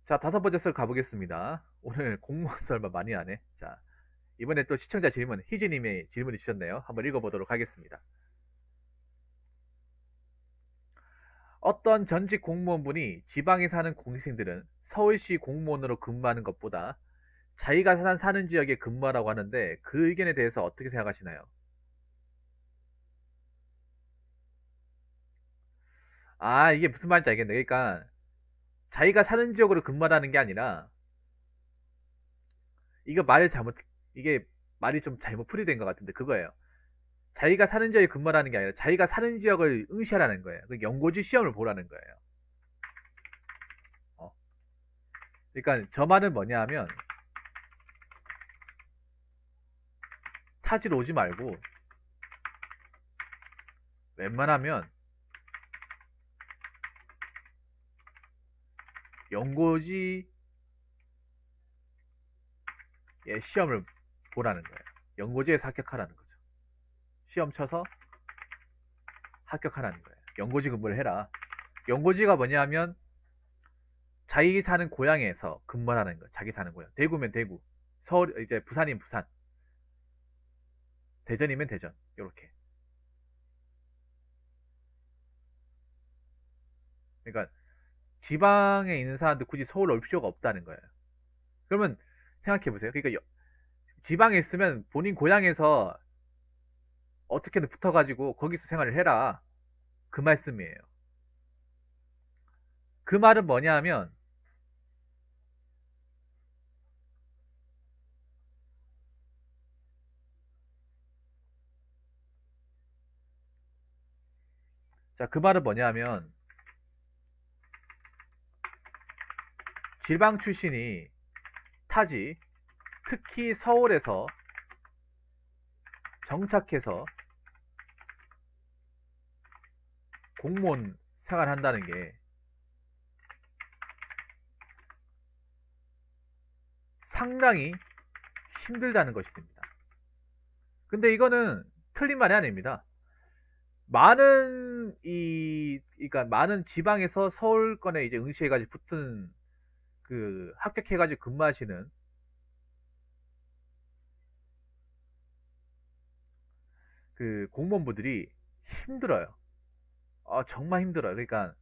자, 다섯 번째 썰 가보겠습니다. 오늘 공무원 썰만 많이 하네. 자, 이번에 또 시청자 질문, 희지님의 질문이 주셨네요. 한번 읽어보도록 하겠습니다. 어떤 전직 공무원분이 지방에 사는 공직생들은 서울시 공무원으로 근무하는 것보다 자기가 사는 지역에 근무하라고 하는데 그 의견에 대해서 어떻게 생각하시나요? 아, 이게 무슨 말인지 알겠네. 그러니까 자기가 사는 지역으로 근무하라는 게 아니라 이거 말을 잘못, 이게 말이 좀 잘못 풀이된 것 같은데 그거예요. 자기가 사는 지역에 근무하라는 게 아니라 자기가 사는 지역을 응시하라는 거예요. 그 연고지 시험을 보라는 거예요. 어. 그러니까 저 말은 뭐냐 하면 타지로 오지 말고 웬만하면 연고지의 시험을 보라는 거예요. 연고지에서 합격하라는 거죠. 시험 쳐서 합격하라는 거예요. 연고지 근무를 해라. 연고지가 뭐냐 하면 자기 사는 고향에서 근무하라는 거예요. 자기 사는 고향. 대구면 대구, 서울 이제 부산이면 부산, 대전이면 대전. 이렇게. 그러니까 지방에 있는 사람들 굳이 서울 올 필요가 없다는 거예요. 그러면 생각해 보세요. 그러니까 지방에 있으면 본인 고향에서 어떻게든 붙어가지고 거기서 생활을 해라. 그 말씀이에요. 그 말은 뭐냐 하면 자, 그 말은 뭐냐 하면 지방 출신이 타지, 특히 서울에서 정착해서 공무원 생활한다는 게 상당히 힘들다는 것이 됩니다. 근데 이거는 틀린 말이 아닙니다. 그러니까 많은 지방에서 서울권에 이제 응시해가지고 붙은 그 합격해가지고 근무하시는 그 공무원분들이 힘들어요. 정말 힘들어요. 그러니까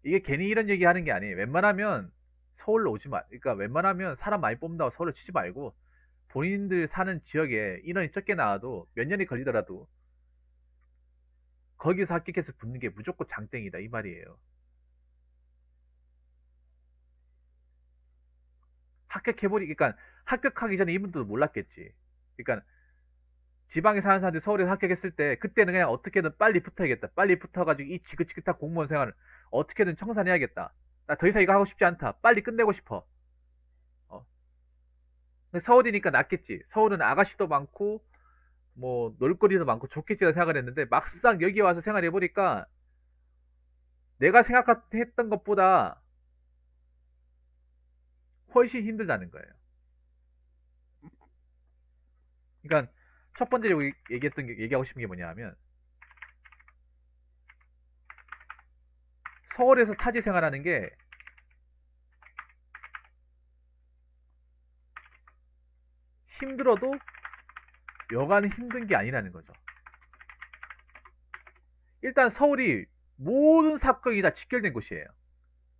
이게 괜히 이런 얘기 하는 게 아니에요. 웬만하면 서울로 오지 마. 그러니까 웬만하면 사람 많이 뽑는다고 서울로 치지 말고 본인들 사는 지역에 인원이 적게 나와도 몇 년이 걸리더라도 거기서 합격해서 붙는 게 무조건 장땡이다 이 말이에요. 그러니까 합격하기 전에 이분들도 몰랐겠지. 그러니까 지방에 사는 사람들이 서울에서 합격했을 때 그때는 그냥 어떻게든 빨리 붙어야겠다. 빨리 붙어가지고 이 지긋지긋한 공무원 생활을 어떻게든 청산해야겠다. 나 더 이상 이거 하고 싶지 않다. 빨리 끝내고 싶어. 어. 서울이니까 낫겠지. 서울은 아가씨도 많고 뭐 놀거리도 많고 좋겠지라 생각을 했는데 막상 여기 와서 생활해 보니까 내가 생각했던 것보다 훨씬 힘들다는 거예요. 그러니까 첫 번째로 얘기하고 싶은 게 뭐냐면 서울에서 타지 생활하는 게 힘들어도 여간 힘든 게 아니라는 거죠. 일단 서울이 모든 사건이 다 직결된 곳이에요.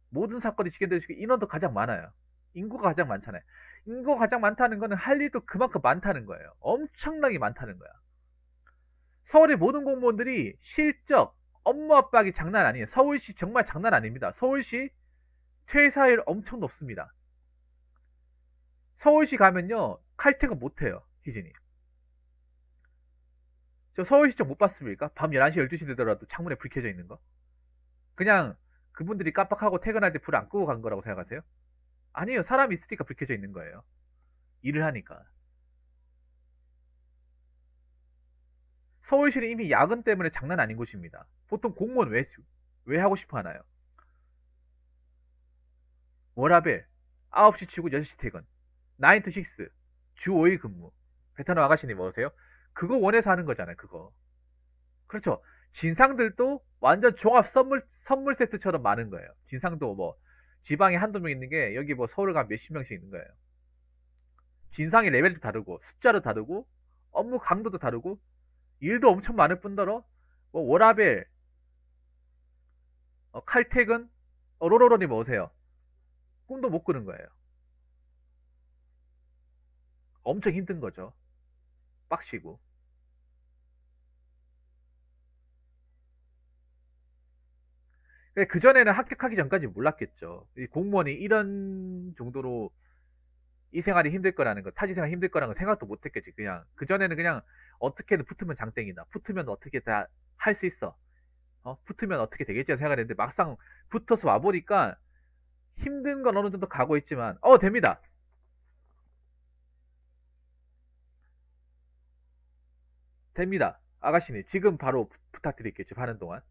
모든 사건이 직결된 곳이 인원도 가장 많아요. 인구가 가장 많잖아요. 인구가 가장 많다는 거는 할 일도 그만큼 많다는 거예요. 엄청나게 많다는 거야. 서울의 모든 공무원들이 실적, 업무 압박이 장난 아니에요. 서울시 정말 장난 아닙니다. 서울시 퇴사율 엄청 높습니다. 서울시 가면요 칼퇴근 못해요. 희진이. 저 서울시청 못 봤습니까? 밤 11시 12시 되더라도 창문에 불 켜져 있는 거. 그냥 그분들이 깜빡하고 퇴근할 때 불 안 끄고 간 거라고 생각하세요? 아니에요. 사람이 있으니까 불 켜져 있는 거예요. 일을 하니까. 서울시는 이미 야근 때문에 장난 아닌 곳입니다. 보통 공무원 왜 하고 싶어 하나요? 워라벨 9시 출근 6시 퇴근 9 to 6 주 5일 근무. 베트남 아가씨님 뭐세요? 그거 원해서 하는 거잖아요. 그거. 그렇죠. 진상들도 완전 종합 선물 세트처럼 많은 거예요. 진상도 뭐 지방에 한두 명 있는 게 여기 뭐 서울 가면 몇십 명씩 있는 거예요. 진상의 레벨도 다르고 숫자도 다르고 업무 강도도 다르고 일도 엄청 많을 뿐더러 뭐 워라벨, 칼퇴근, 로로로님 오세요. 꿈도 못 꾸는 거예요. 엄청 힘든 거죠. 빡시고. 그전에는 합격하기 전까지 몰랐겠죠. 이 공무원이 이런 정도로 이 생활이 힘들 거라는 거, 타지 생활이 힘들 거라는 거 생각도 못 했겠지. 그냥, 그전에는 그냥 어떻게든 붙으면 장땡이다. 붙으면 어떻게 다 할 수 있어. 붙으면 어떻게 되겠지 생각을 했는데 막상 붙어서 와보니까 힘든 건 어느 정도 가고 있지만, 됩니다. 됩니다. 아가씨님, 지금 바로 부탁드릴게요. 지금 하는 동안.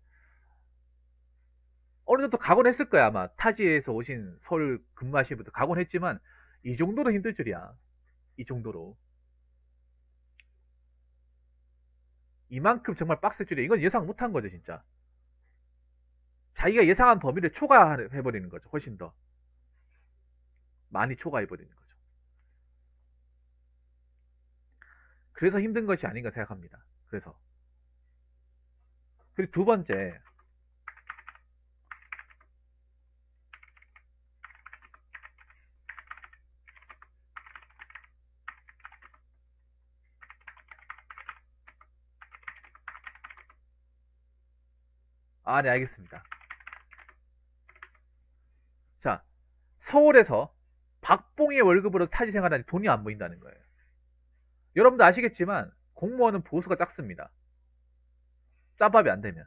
어느 정도 각오는 했을 거야, 아마. 타지에서 오신 서울 근무하시는 분들 각오는 했지만, 이 정도로 힘들 줄이야. 이 정도로. 이만큼 정말 빡셀 줄이야. 이건 예상 못한 거죠, 진짜. 자기가 예상한 범위를 초과해버리는 거죠. 훨씬 더. 많이 초과해버리는 거죠. 그래서 힘든 것이 아닌가 생각합니다. 그래서. 그리고 두 번째. 네, 알겠습니다. 자, 서울에서 박봉의 월급으로 타지 생활하니 돈이 안 보인다는 거예요. 여러분도 아시겠지만 공무원은 보수가 작습니다. 짬밥이 안 되면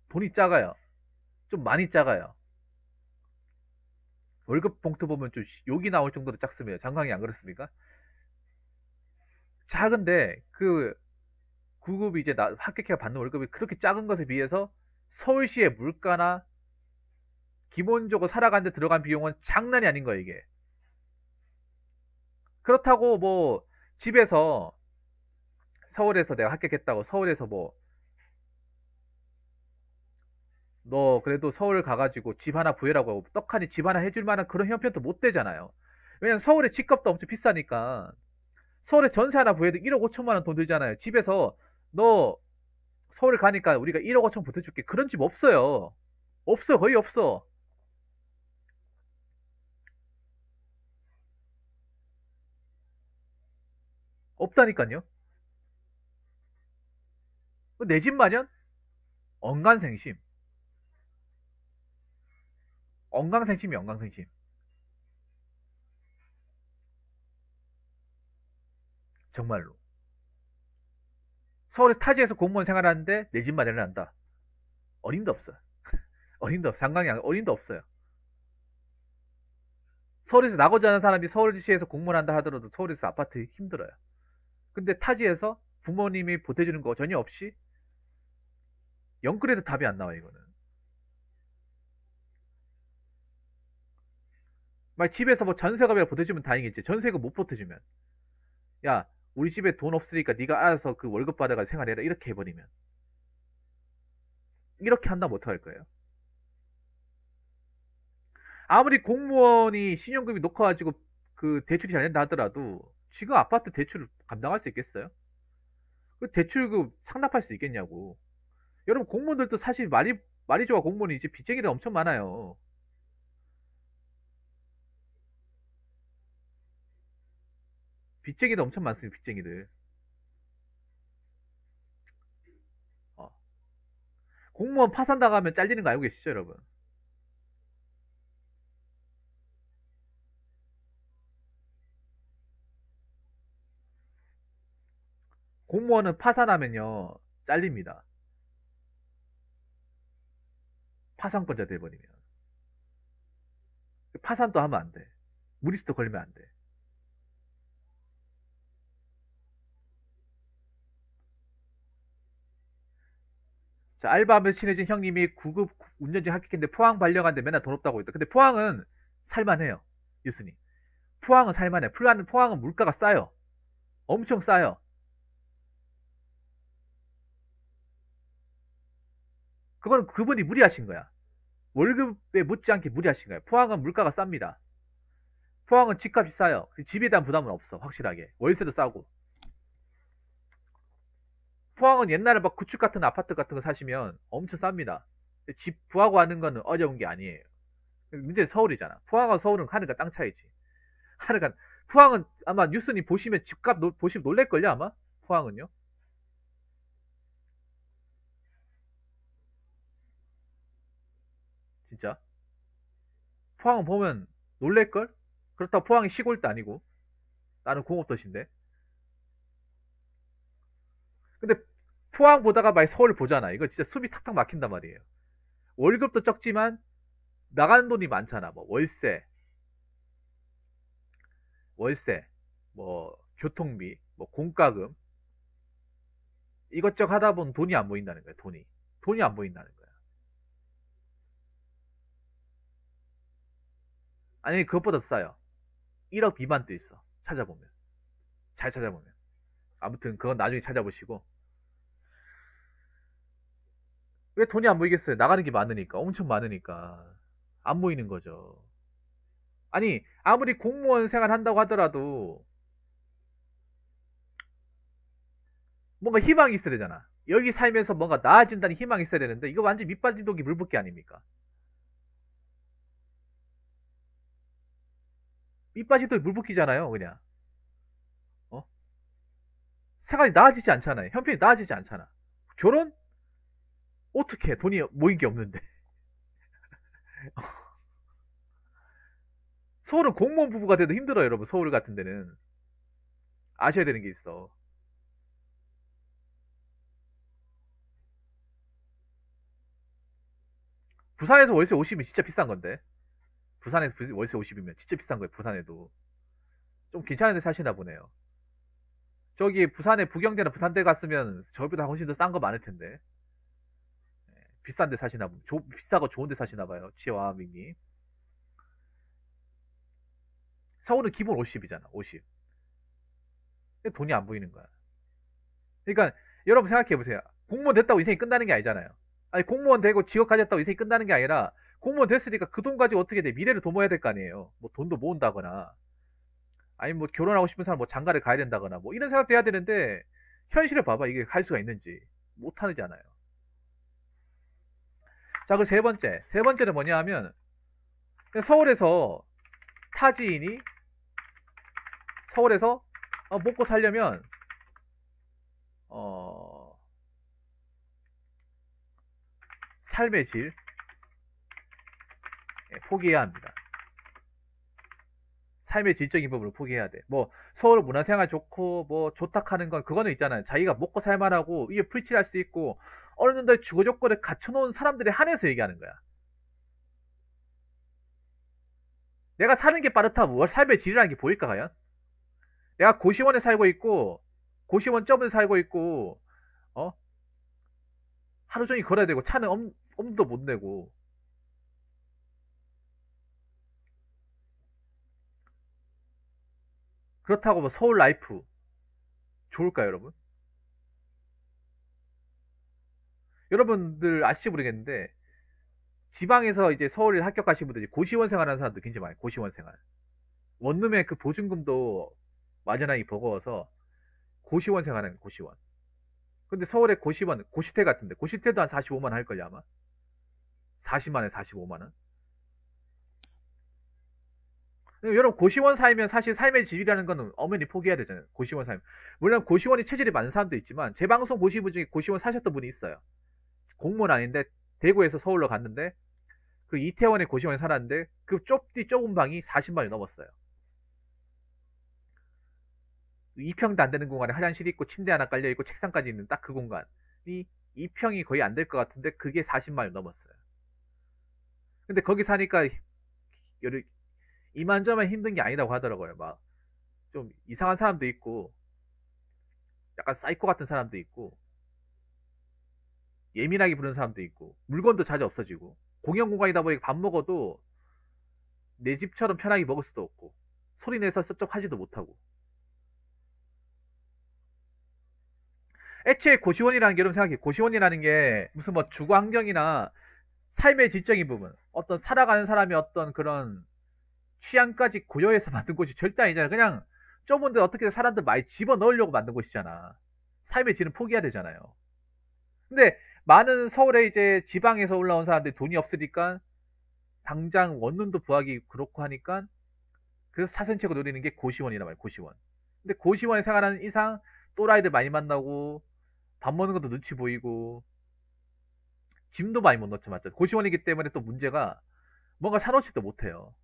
돈이 작아요. 좀 많이 작아요. 월급 봉투 보면 좀 욕이 나올 정도로 작습니다. 장관이 안 그렇습니까? 작은데 그 구급이 이제 합격해가 받는 월급이 그렇게 작은 것에 비해서 서울시의 물가나 기본적으로 살아가는데 들어간 비용은 장난이 아닌 거예요, 이게. 그렇다고 뭐 집에서 서울에서 내가 합격했다고 서울에서 뭐 너 그래도 서울 가가지고 집 하나 부여라고 하고 떡하니 집 하나 해줄 만한 그런 형편도 못 되잖아요. 왜냐면 서울에 집값도 엄청 비싸니까 서울에 전세 하나 부여도 1억 5천만 원 돈 들잖아요. 집에서 너 서울 가니까 우리가 1억 5천 보태줄게. 그런 집 없어요. 없어, 거의 없어. 없다니까요. 내 집 마련? 언간생심. 언강생심이 언강생심. 정말로. 서울에서 타지에서 공무원 생활하는데 내 집 마련을 한다. 어림도 없어요. 어림도 없어. 장강이 어림도 없어요. 서울에서 나고자 하는 사람이 서울시에서 공무원 한다 하더라도 서울에서 아파트 힘들어요. 근데 타지에서 부모님이 보태주는 거 전혀 없이 영끌에도 답이 안 나와 이거는. 막 집에서 뭐 전세금이라 보태주면 다행이지. 전세금 못 보태주면 야 우리 집에 돈 없으니까 네가 알아서 그 월급 받아가 생활해라 이렇게 해버리면 이렇게 한다면 어떡할 거예요? 아무리 공무원이 신용금이 높아가지고 그 대출이 잘 된다 하더라도 지금 아파트 대출을 감당할 수 있겠어요? 그 대출 그 상납할 수 있겠냐고. 여러분 공무원들도 사실 말이 좋아 공무원이 이제 빚쟁이들 엄청 많아요. 빚쟁이들 엄청 많습니다. 빚쟁이들. 어. 공무원 파산 당하면 잘리는 거 알고 계시죠, 여러분? 공무원은 파산하면요 잘립니다. 파산권자 돼버리면 파산도 하면 안 돼. 무리수도 걸리면 안 돼. 자, 알바하면서 친해진 형님이 9급 운전자 합격했는데 포항 발령하는데 맨날 돈 없다고 했다. 근데 포항은 살만해요. 유스님. 포항은 살만해. 포항은 물가가 싸요. 엄청 싸요. 그거는 그분이 무리하신 거야. 월급에 못지않게 무리하신 거예요. 포항은 물가가 쌉니다. 포항은 집값이 싸요. 집에 대한 부담은 없어. 확실하게. 월세도 싸고. 포항은 옛날에 막 구축 같은 아파트 같은 거 사시면 엄청 쌉니다. 집 구하고 하는 거는 어려운 게 아니에요. 문제는 서울이잖아. 포항하고 서울은 하늘과 땅 차이지. 하늘과 포항은 아마 뉴스님 보시면 집값 보시면 놀랄걸요 아마. 포항은요. 진짜. 포항은 보면 놀랄걸? 그렇다고 포항이 시골도 아니고 나는 공업도시인데. 근데 포항 보다가 막 서울 보잖아. 이거 진짜 숨이 탁탁 막힌단 말이에요. 월급도 적지만 나가는 돈이 많잖아. 뭐 월세, 뭐 교통비, 뭐 공과금 이것저것 하다 보면 돈이 안 보인다는 거야. 돈이 안 보인다는 거야. 아니 그것보다 싸요. 1억 미만도 있어. 찾아보면 잘 찾아보면. 아무튼 그건 나중에 찾아보시고. 왜 돈이 안 보이겠어요? 나가는 게 많으니까. 엄청 많으니까. 안 보이는 거죠. 아니, 아무리 공무원 생활 한다고 하더라도 뭔가 희망이 있어야 되잖아. 여기 살면서 뭔가 나아진다는 희망이 있어야 되는데 이거 완전 밑빠진 독이 물붓기 아닙니까? 밑빠진 독이 물붓기잖아요, 그냥. 어? 생활이 나아지지 않잖아요. 형편이 나아지지 않잖아. 결혼? 어떻게 돈이 모인 게 없는데. 서울은 공무원 부부가 돼도 힘들어요, 여러분. 서울 같은 데는. 아셔야 되는 게 있어. 부산에서 월세 50이면 진짜 비싼 건데. 부산에서 월세 50이면 진짜 비싼 거예요, 부산에도. 좀 괜찮은 데 사시나 보네요. 저기 부산에 부경대나 부산대 갔으면 저보다 훨씬 더 싼 거 많을 텐데. 비싼 데 사시나 보 비싸고 좋은 데 사시나 봐요. 치와밍님. 서울은 기본 50이잖아. 50. 근데 돈이 안 보이는 거야. 그러니까 여러분 생각해 보세요. 공무원 됐다고 인생이 끝나는 게 아니잖아요. 아니 공무원 되고 직업 가졌다고 인생이 끝나는 게 아니라 공무원 됐으니까 그 돈 가지고 어떻게 돼? 미래를 도모해야 될 거 아니에요. 뭐 돈도 모은다거나 아니면 뭐 결혼하고 싶은 사람 뭐 장가를 가야 된다거나 뭐 이런 생각도 해야 되는데 현실을 봐봐. 이게 갈 수가 있는지 못 하잖아요. 자, 그 세 번째는 뭐냐 하면 서울에서 타지인이 서울에서 먹고 살려면 어, 삶의 질 포기해야 합니다. 삶의 질적인 부분을 포기해야 돼. 뭐 서울 문화생활 좋고 뭐 좋다 하는 건 그거는 있잖아요. 자기가 먹고 살만하고 이게 풀칠할 수 있고 어느 정도의 주거 조건을 갖춰놓은 사람들에 한해서 얘기하는 거야. 내가 사는 게 빠듯하면 뭘 삶의 질이라는 게 보일까 과연? 내가 고시원에 살고 있고 고시원 점에 살고 있고 어 하루 종일 걸어야 되고 차는 엄도 못 내고 그렇다고 뭐 서울 라이프 좋을까요, 여러분? 여러분들 아실지 모르겠는데 지방에서 이제 서울에 합격하신 분들이 고시원 생활하는 사람들 굉장히 많아요. 고시원 생활. 원룸의 그 보증금도 마련하기 버거워서 고시원 생활하는 고시원. 근데 서울의 고시원, 고시태 같은데 고시태도 한 45만 원 할걸요 아마. 40만 원, 45만 원. 여러분 고시원 살면 사실 삶의 질이라는 거는 엄연히 포기해야 되잖아요. 고시원 살면. 물론 고시원이 체질이 많은 사람도 있지만 제 방송 보신 분 중에 고시원 사셨던 분이 있어요. 공무원 아닌데 대구에서 서울로 갔는데 그 이태원에 고시원에 살았는데 그 좁은 방이 40만 원이 넘었어요. 2평도 안 되는 공간에 화장실 있고 침대 하나 깔려 있고 책상까지 있는 딱 그 공간이 2평이 거의 안 될 것 같은데 그게 40만 원 넘었어요. 근데 거기 사니까 이만저만 힘든 게 아니라고 하더라고요. 막 좀 이상한 사람도 있고 약간 사이코 같은 사람도 있고 예민하게 부르는 사람도 있고 물건도 자주 없어지고 공용 공간이다 보니까 밥 먹어도 내 집처럼 편하게 먹을 수도 없고 소리 내서 쩍쩍 하지도 못하고 애초에 고시원이라는 게 여러분 생각해 고시원이라는 게 무슨 뭐 주거 환경이나 삶의 지적인 부분, 어떤 살아가는 사람이 어떤 그런 취향까지 고려해서 만든 곳이 절대 아니잖아. 그냥 좁은데 어떻게든 사람들 많이 집어넣으려고 만든 곳이잖아. 삶의 질은 포기해야 되잖아요. 근데 많은 서울에 이제 지방에서 올라온 사람들이 돈이 없으니까 당장 원룸도 구하기 그렇고 하니까 그래서 차선책을 노리는 게 고시원이란 말이야, 고시원. 근데 고시원에 생활하는 이상 또라이들 많이 만나고 밥 먹는 것도 눈치 보이고 짐도 많이 못 넣죠, 맞죠? 고시원이기 때문에 또 문제가 뭔가 사놓지도 못해요.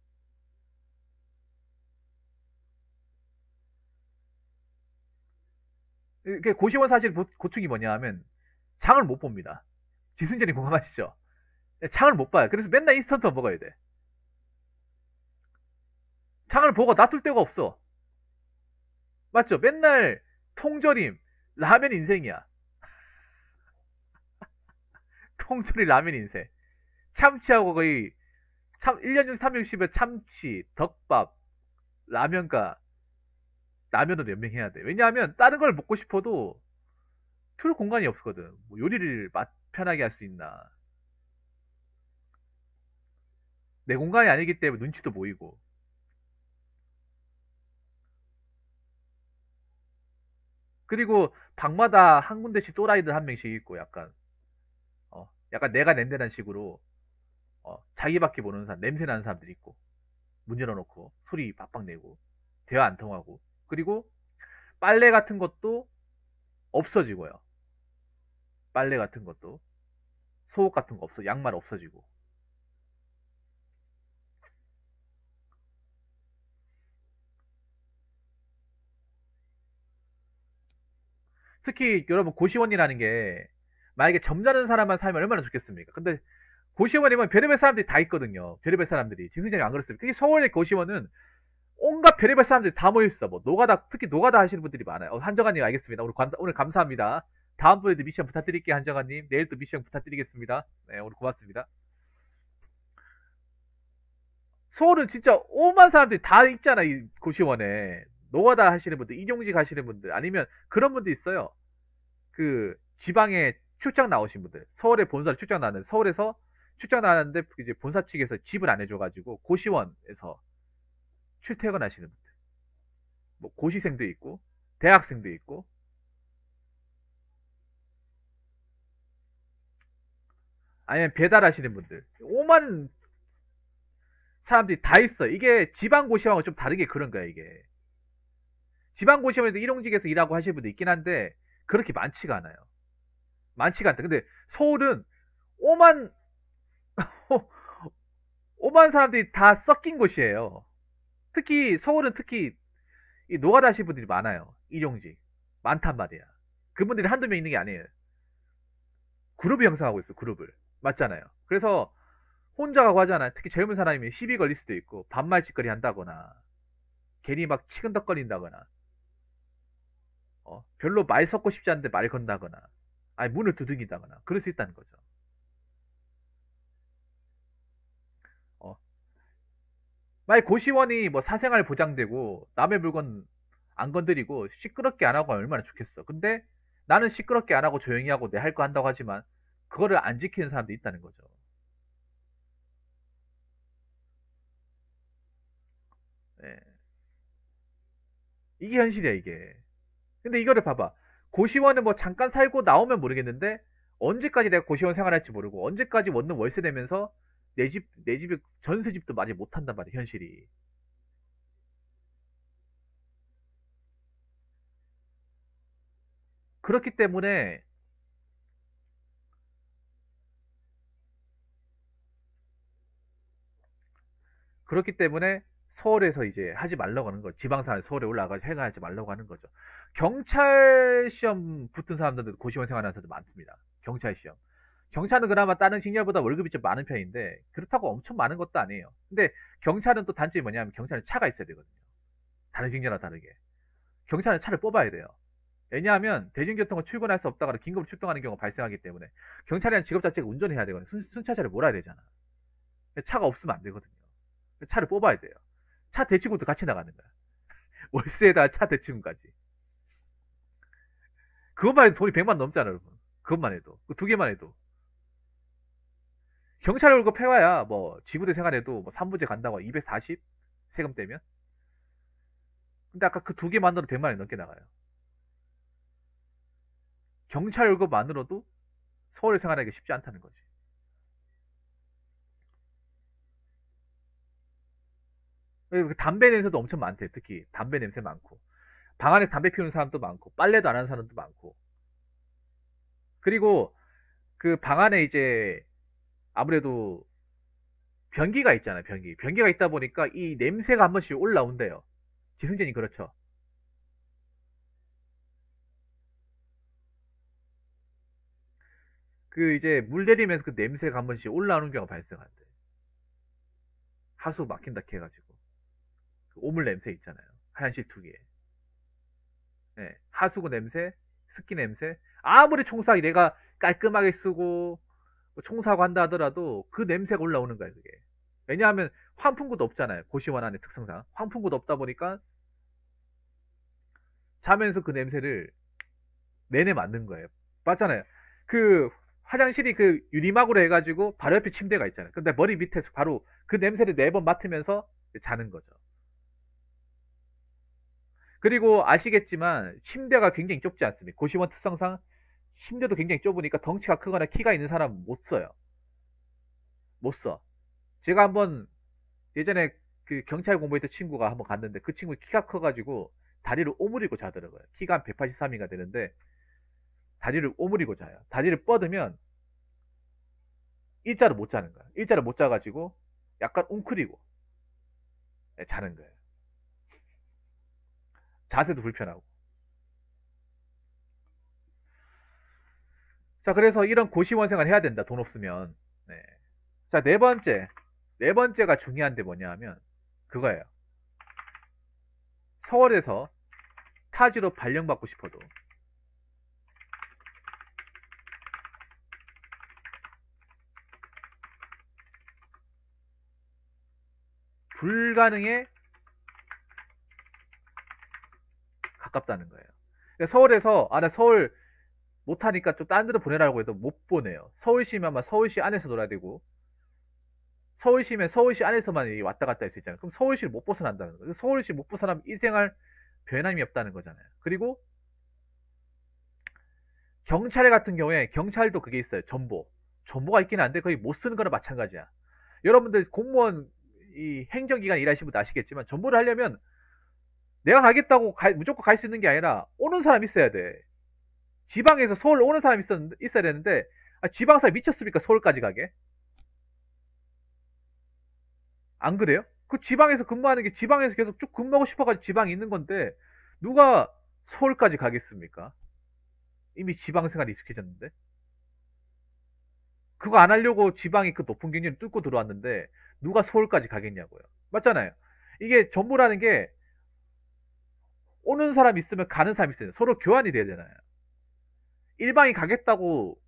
고시원 사실 고충이 뭐냐 하면 장을 못 봅니다. 지승전이 공감하시죠? 장을 못 봐요. 그래서 맨날 인스턴트 먹어야 돼. 장을 보고 놔둘 데가 없어. 맞죠? 맨날 통조림, 라면 인생이야. 통조림, 라면 인생. 참치하고 거의 1년 중 360에 참치, 덮밥, 라면과 라면으로 연명해야 돼. 왜냐하면 다른 걸 먹고 싶어도 틀 공간이 없거든. 뭐 요리를 편하게 할 수 있나. 내 공간이 아니기 때문에 눈치도 보이고. 그리고 방마다 한 군데씩 또라이들 한 명씩 있고 약간 내가 낸데란 식으로 자기밖에 모르는 사람, 냄새 나는 사람들이 있고 문 열어놓고 소리 박박 내고 대화 안 통하고 그리고 빨래 같은 것도 없어지고요. 빨래 같은 것도 속옷 같은 거 없어, 양말 없어지고. 특히 여러분 고시원이라는 게 만약에 점잖은 사람만 살면 얼마나 좋겠습니까? 근데 고시원이면 별의별 사람들이 다 있거든요. 별의별 사람들이. 진승장이 안 그랬어요. 특히 서울의 고시원은 온갖 별의별 사람들이 다 모여있어. 뭐 노가다, 특히 노가다 하시는 분들이 많아요. 한정환님 알겠습니다. 오늘 감사합니다. 다음번에도 미션 부탁드릴게요. 한정환님. 내일 또 미션 부탁드리겠습니다. 네, 오늘 고맙습니다. 서울은 진짜 오만 사람들이 다 있잖아. 이 고시원에. 노가다 하시는 분들, 일용직 하시는 분들, 아니면 그런 분들 있어요. 그 지방에 출장 나오신 분들, 서울에 본사를 출장 나는 서울에서 출장 나왔는데 이제 본사 측에서 집을 안 해줘가지고 고시원에서 출퇴근하시는 분들, 뭐 고시생도 있고 대학생도 있고 아니면 배달하시는 분들, 오만 사람들이 다 있어. 이게 지방 고시원하고 좀 다르게 그런 거야 이게. 지방 고시원에도 일용직에서 일하고 하시는 분도 있긴 한데 그렇게 많지가 않아요. 많지가 않다. 근데 서울은 오만 오만 사람들이 다 섞인 곳이에요. 특히 서울은 특히 이 노가다 하시는 분들이 많아요. 일용직 많단 말이야. 그분들이 한두 명 있는 게 아니에요. 그룹을 형성하고 있어. 그룹을 맞잖아요. 그래서 혼자 가고 하잖아. 특히 젊은 사람이면 시비 걸릴 수도 있고 반말짓거리 한다거나 괜히 막 치근덕거린다거나 별로 말 섞고 싶지 않은데 말 건다거나 아니 문을 두들긴다거나 그럴 수 있다는 거죠. 어, 만약 고시원이 뭐 사생활 보장되고 남의 물건 안 건드리고 시끄럽게 안 하고 하면 얼마나 좋겠어. 근데 나는 시끄럽게 안 하고 조용히 하고 내 할 거 한다고 하지만 그거를 안 지키는 사람도 있다는 거죠. 예. 이게 현실이야 이게. 근데 이거를 봐봐. 고시원은 뭐 잠깐 살고 나오면 모르겠는데 언제까지 내가 고시원 생활할지 모르고 언제까지 원룸 월세 내면서 내 집에 전세집도 많이 못 한단 말이야 현실이. 그렇기 때문에 그렇기 때문에 서울에서 이제 하지 말라고 하는 거죠. 지방사회 서울에 올라가서 해가지 말라고 하는 거죠. 경찰 시험 붙은 사람들도 고시원 생활하는 사람들 많습니다. 경찰 시험. 경찰은 그나마 다른 직렬보다 월급이 좀 많은 편인데 그렇다고 엄청 많은 것도 아니에요. 근데 경찰은 또 단점이 뭐냐면 경찰은 차가 있어야 되거든요. 다른 직렬과 다르게. 경찰은 차를 뽑아야 돼요. 왜냐하면 대중교통을 출근할 수 없다가 긴급으로 출동하는 경우가 발생하기 때문에 경찰이라는 직업 자체가 운전을 해야 되거든요. 순차차를 몰아야 되잖아. 차가 없으면 안 되거든요. 차를 뽑아야 돼요. 차 대치구도 같이 나가는 거야. 월세에다 차 대치구까지. 그것만 해도 돈이 100만 넘잖아, 여러분. 그것만 해도. 그 두 개만 해도. 경찰 월급 해와야 뭐 지구대 생활에도 뭐 3부제 간다고 240 세금 떼면. 근데 아까 그 두 개만으로 100만 원 넘게 나가요. 경찰 월급만으로도 서울에 생활하기 쉽지 않다는 거지. 담배 냄새도 엄청 많대. 특히 담배 냄새 많고, 방 안에 담배 피우는 사람도 많고, 빨래도 안 하는 사람도 많고. 그리고 그 방 안에 이제 아무래도 변기가 있잖아요. 변기가 있다 보니까 이 냄새가 한 번씩 올라온대요. 기승전이 그렇죠. 그 이제 물 내리면서 그 냄새가 한 번씩 올라오는 경우가 발생한대. 하수 막힌다 해가지고 그 오물 냄새 있잖아요. 하얀실 투기에. 네, 하수구 냄새, 습기 냄새. 아무리 청소하기 내가 깔끔하게 쓰고 뭐 청소하고 한다 하더라도 그 냄새가 올라오는 거예요. 그게. 왜냐하면 환풍구도 없잖아요. 고시원 안에 특성상 환풍구도 없다 보니까 자면서 그 냄새를 내내 맡는 거예요. 맞잖아요. 그 화장실이 그 유리막으로 해가지고 바로 옆에 침대가 있잖아요. 근데 머리 밑에서 바로 그 냄새를 4번 맡으면서 자는 거죠. 그리고 아시겠지만 침대가 굉장히 좁지 않습니까? 고시원 특성상 침대도 굉장히 좁으니까 덩치가 크거나 키가 있는 사람은 못 써요. 못 써. 제가 한번 예전에 그 경찰 공부했던 친구가 한번 갔는데 그 친구 키가 커가지고 다리를 오므리고 자더라고요. 키가 한 183인가 되는데 다리를 오므리고 자요. 다리를 뻗으면 일자로 못 자는 거야. 일자로 못 자가지고 약간 웅크리고 자는 거예요. 자세도 불편하고. 자, 그래서 이런 고시원 생활 해야 된다. 돈 없으면. 네. 자, 네 번째. 네 번째가 중요한데 뭐냐 하면 그거예요. 서울에서 타지로 발령받고 싶어도 불가능에 가깝다는 거예요. 그러니까 서울에서 나 서울 못하니까 좀 딴 데로 보내라고 해도 못 보내요. 서울시면 아마 서울시 안에서 놀아야 되고 서울시면 서울시 안에서만 왔다 갔다 할 수 있잖아요. 그럼 서울시를 못 벗어난다는 거예요. 서울시 못 벗어나면 이 생활 변함이 없다는 거잖아요. 그리고 경찰 같은 경우에 경찰도 그게 있어요. 전보가 있긴 한데 거의 못 쓰는 거나 마찬가지야. 여러분들 공무원 이 행정기관 일하시는 분도 아시겠지만 전보를 하려면 내가 가겠다고 무조건 갈 수 있는 게 아니라 오는 사람 있어야 돼. 지방에서 서울 오는 사람 있어야 되는데 지방사에 미쳤습니까? 서울까지 가게? 안 그래요? 그 지방에서 근무하는 게 지방에서 계속 쭉 근무하고 싶어가지고 지방에 있는 건데 누가 서울까지 가겠습니까? 이미 지방 생활이 익숙해졌는데 그거 안 하려고 지방이 그 높은 경쟁을 뚫고 들어왔는데 누가 서울까지 가겠냐고요. 맞잖아요. 이게 전부라는 게 오는 사람 있으면 가는 사람 있어요. 서로 교환이 돼야 되잖아요. 일방이 가겠다고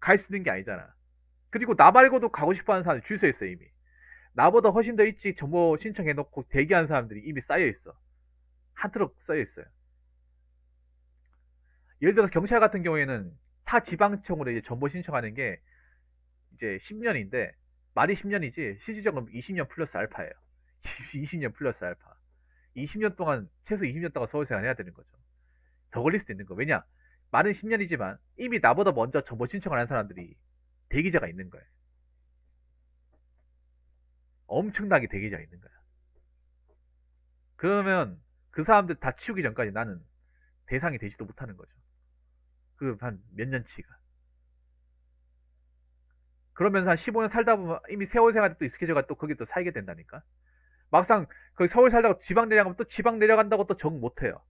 갈 수 있는 게 아니잖아. 그리고 나 말고도 가고 싶어 하는 사람이 줄 서 있어 이미. 나보다 훨씬 더 일찍 정보 신청해놓고 대기하는 사람들이 이미 쌓여 있어. 한 트럭 쌓여 있어요. 예를 들어서 경찰 같은 경우에는 타 지방청으로 이제 정보 신청하는 게 이제 10년인데 말이 10년이지 실질적으로 20년 플러스 알파예요. 20년 플러스 알파. 20년 동안 최소 20년 동안 서울 생활 해야 되는 거죠. 더 걸릴 수도 있는 거. 왜냐? 말은 10년이지만 이미 나보다 먼저 정보 신청을 한 사람들이 대기자가 있는 거예요. 엄청나게 대기자가 있는 거야. 그러면 그 사람들 다 치우기 전까지 나는 대상이 되지도 못하는 거죠. 그 한 몇 년치가. 그러면서 한 15년 살다 보면 이미 세월 생활이 또 익숙해져가 또 거기 또 살게 된다니까. 막상 그 서울 살다가 지방 내려가면 또 지방 내려간다고 또 적 못해요.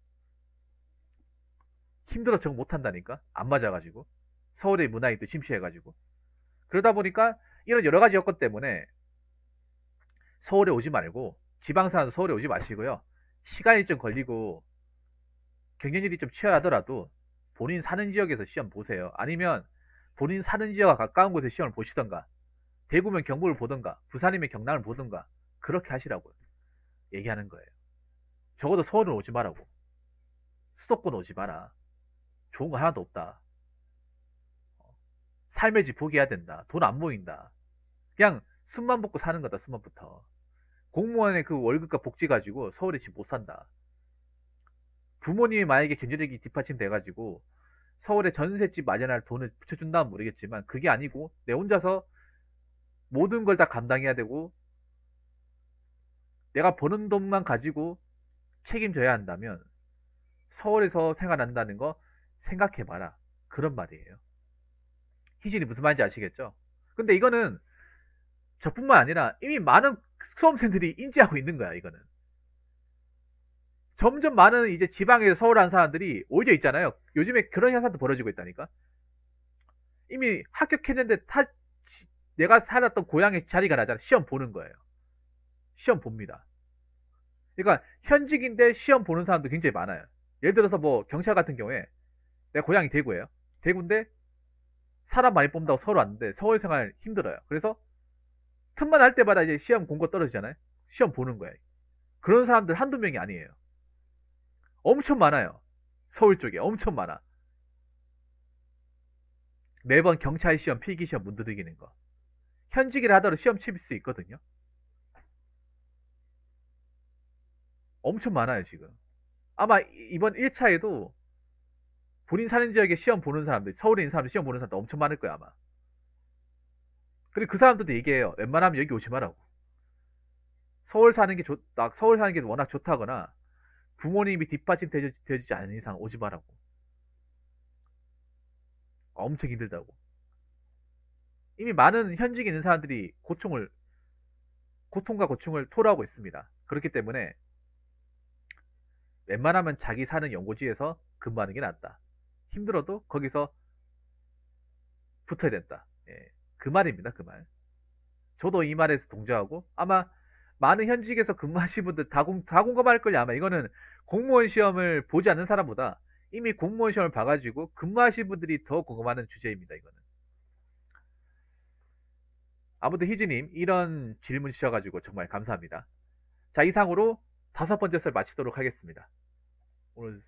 힘들어 적 못한다니까. 안 맞아가지고. 서울의 문화에 또 심취해가지고. 그러다 보니까 이런 여러 가지 여건 때문에 서울에 오지 말고 지방 사는 서울에 오지 마시고요. 시간이 좀 걸리고 경쟁률이 좀 치열하더라도 본인 사는 지역에서 시험 보세요. 아니면 본인 사는 지역과 가까운 곳에 시험을 보시던가 대구면 경북을 보던가 부산이면 경남을 보던가 그렇게 하시라고 얘기하는 거예요. 적어도 서울은 오지 말라고. 수도권 오지 마라. 좋은 거 하나도 없다. 삶의 질 포기해야 된다. 돈 안 모인다. 그냥 숨만 먹고 사는 거다, 숨만부터. 공무원의 그 월급과 복지 가지고 서울에 집 못 산다. 부모님이 만약에 경제력이 뒷받침 돼가지고 서울에 전셋집 마련할 돈을 붙여준다면 모르겠지만 그게 아니고 내 혼자서 모든 걸 다 감당해야 되고 내가 버는 돈만 가지고 책임져야 한다면 서울에서 생활한다는 거 생각해봐라. 그런 말이에요. 희진이 무슨 말인지 아시겠죠? 근데 이거는 저뿐만 아니라 이미 많은 수험생들이 인지하고 있는 거야, 이거는. 점점 많은 이제 지방에서 서울 한 사람들이 오히려 있잖아요. 요즘에 그런 현상도 벌어지고 있다니까. 이미 합격했는데 내가 살았던 고향의 자리가 나잖아. 시험 보는 거예요. 시험 봅니다. 그러니까 현직인데 시험 보는 사람도 굉장히 많아요. 예를 들어서 뭐 경찰 같은 경우에 내가 고향이 대구예요. 대구인데 사람 많이 뽑는다고 서울 왔는데 서울 생활 힘들어요. 그래서 틈만 할 때마다 이제 시험 공고 떨어지잖아요. 시험 보는 거예요. 그런 사람들 한두 명이 아니에요. 엄청 많아요. 서울 쪽에 엄청 많아. 매번 경찰 시험, 필기 시험 문 두드리는 거. 현직이라 하더라도 시험 칠 수 있거든요. 엄청 많아요, 지금. 아마 이번 1차에도 본인 사는 지역에 시험 보는 사람들, 서울에 있는 사람들 시험 보는 사람들 엄청 많을 거야, 아마. 그리고 그 사람들도 얘기해요. 웬만하면 여기 오지 마라고. 서울 사는 게 워낙 좋다거나 부모님이 뒷받침 되지 않은 이상 오지 마라고. 엄청 힘들다고. 이미 많은 현직에 있는 사람들이 고통과 고충을 토로하고 있습니다. 그렇기 때문에 웬만하면 자기 사는 연고지에서 근무하는 게 낫다. 힘들어도 거기서 붙어야 된다. 예, 그 말입니다, 그 말. 저도 이 말에서 동조하고 아마 많은 현직에서 근무하신 분들 다 공감할 걸요. 아마 이거는 공무원 시험을 보지 않는 사람보다 이미 공무원 시험을 봐가지고 근무하신 분들이 더 공감하는 주제입니다. 이거는. 아무튼 희지님 이런 질문 주셔가지고 정말 감사합니다. 자, 이상으로 5번째 썰 마치도록 하겠습니다. 오늘